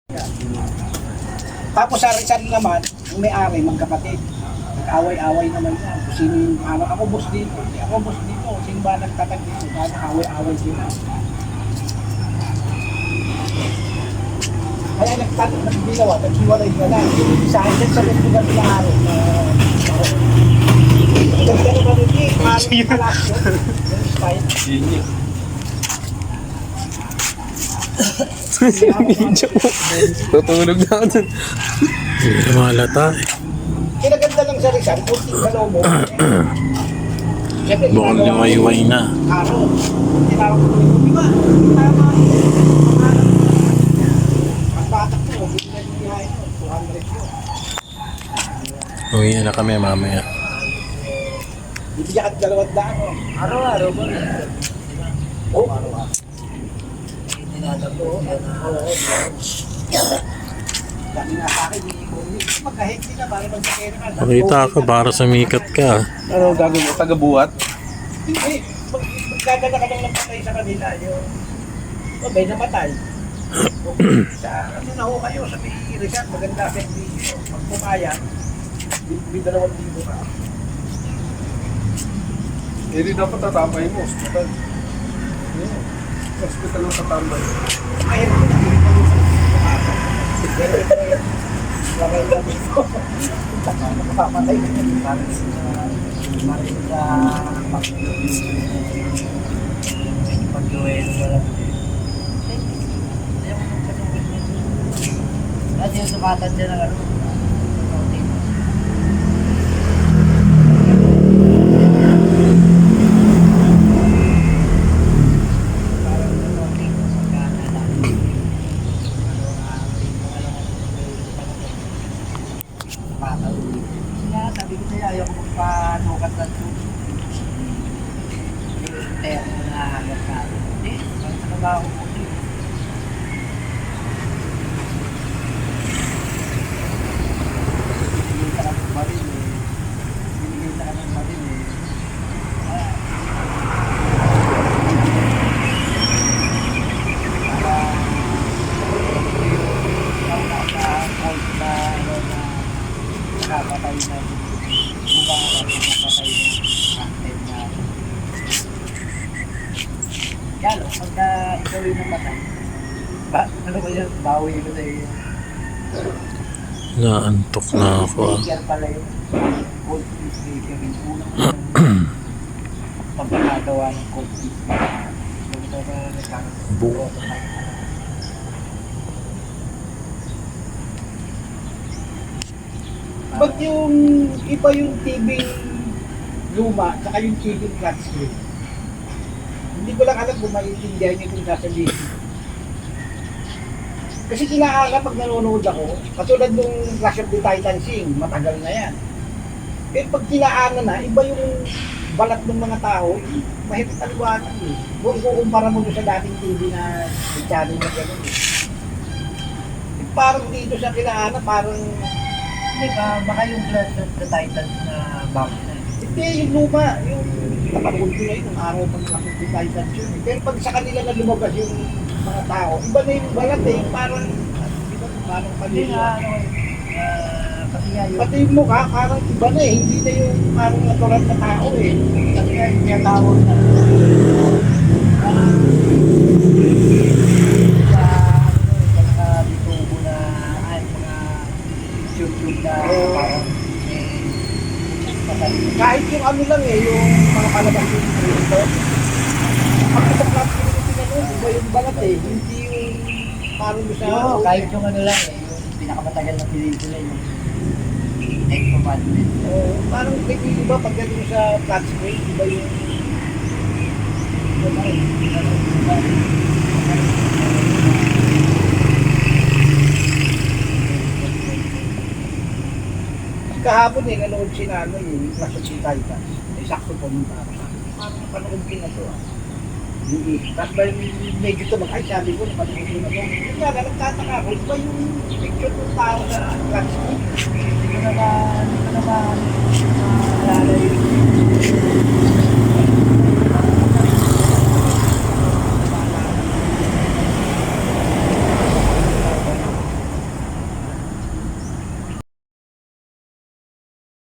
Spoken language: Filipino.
Tapos sa Rizal naman, yung may-ari, magkapatid. Nag-away-away naman yan. Kung sino yung ako boss dito, ako boss dito. Sino ba nagtatag dito? Dahil away-away sila. Kaya nagbilawa, naghiwalay na lang. Sa akin sa lugar ng araw na ganda naman rin eh. Maraming palasyo. Yung style. Tutulog na ako dun. Hindi na malata. Kinaganda lang sa Rizal, kunting kalobo. Bukal niya wayway na. Araw. Tinawag ko yung di ba? Tama. Ang batak ko, bigyan yung biyahe ko, 200 ko. Uwi na kami mamaya. Bibigyan ka 200 ko. Araw-araw ba? Oo, araw-araw. Tinatabo, dami nga sa akin, magkahekti na para magsakera ka. Pakita ka para sumikat ka. Ano gagawin mo? Taga-buhat? Hindi, magkaganda ka lang ng patay sa kanila. Yung, may namatay. Sa ano na ho kayo, sa may Rizal, maganda sa video. Pag pumaya, may 2,000 ka. Hindi dapat tatambay mo. Hospital. Hospital ang tatambay. Ayun ko na, lakay na dito. Nakapatay na yun. Maraming sa pag-gawin. Kasi yung sumatan dyan ang ano. Sabi ko sa'yo, ayaw ko magpanukat ng tubig. Kaya ko na agad ka. Hindi, sa trabaho ko. Binigay ka ng baril eh. Binigay ka ng baril eh. Para cold na ano na nakapatay na bubang ako nakapatay na content na yalo, pagka ikaw yung namatay ano ba yun? Bawi ko sa iyo Naantok na ako. speaker pala yun cold speaker yung unang pagkakagawa ng cold speaker Buo. ba't yung iba yung TV luma saka yung TV flat screen? Hindi ko lang alam kung maintindihan nyo kung sasabihin. Kasi kinaala pag nanonood ako, katulad nung Clash of the Titans matagal na yan. Eh pag kinaala na, iba yung balat ng mga tao, mahirap taliwanag eh. Kung ikukumpara mo doon sa dating TV na channel na gano'n eh. Parang dito sa kinaala, parang Hindi ba, baka yung Clash of the Titans na bago na. hindi, yung luma, yung napanood ko na yun, yung araw pag nakasok si Titans yun. Pero pag sa kanila na lumabas yung mga tao, iba na yung balat eh, parang, di ba, parang Hindi nga, kanila. kasi nga yung, Pati yung mukha, parang iba na eh, hindi na yung parang natural na tao eh. kasi nga yung tinatawag na, sa mga bitubo na, ay, mga YouTube na, parang, patay. Kahit yung ano lang eh, yung mga palabas yung creator, pag sa platform yung tinanong, iba yung balat eh, hindi yung parang sa... Oo, kahit yung ano lang eh, yung pinakamatagal na pelikula, yung Ten Commandments. Parang iba pag ganun sa flat screen, iba yung... Kahapon eh, nanood si Nano yung Clash of the Titans. May sakso po mong para sa akin. Parang napanood ko na to ah. Hindi. Tapos ba yung medyo tumag, ay sabi ko, napanood ko na to. Yung nga, nagtataka ako, iba yung picture ng tao sa flat screen. Hindi ko naman, alala yung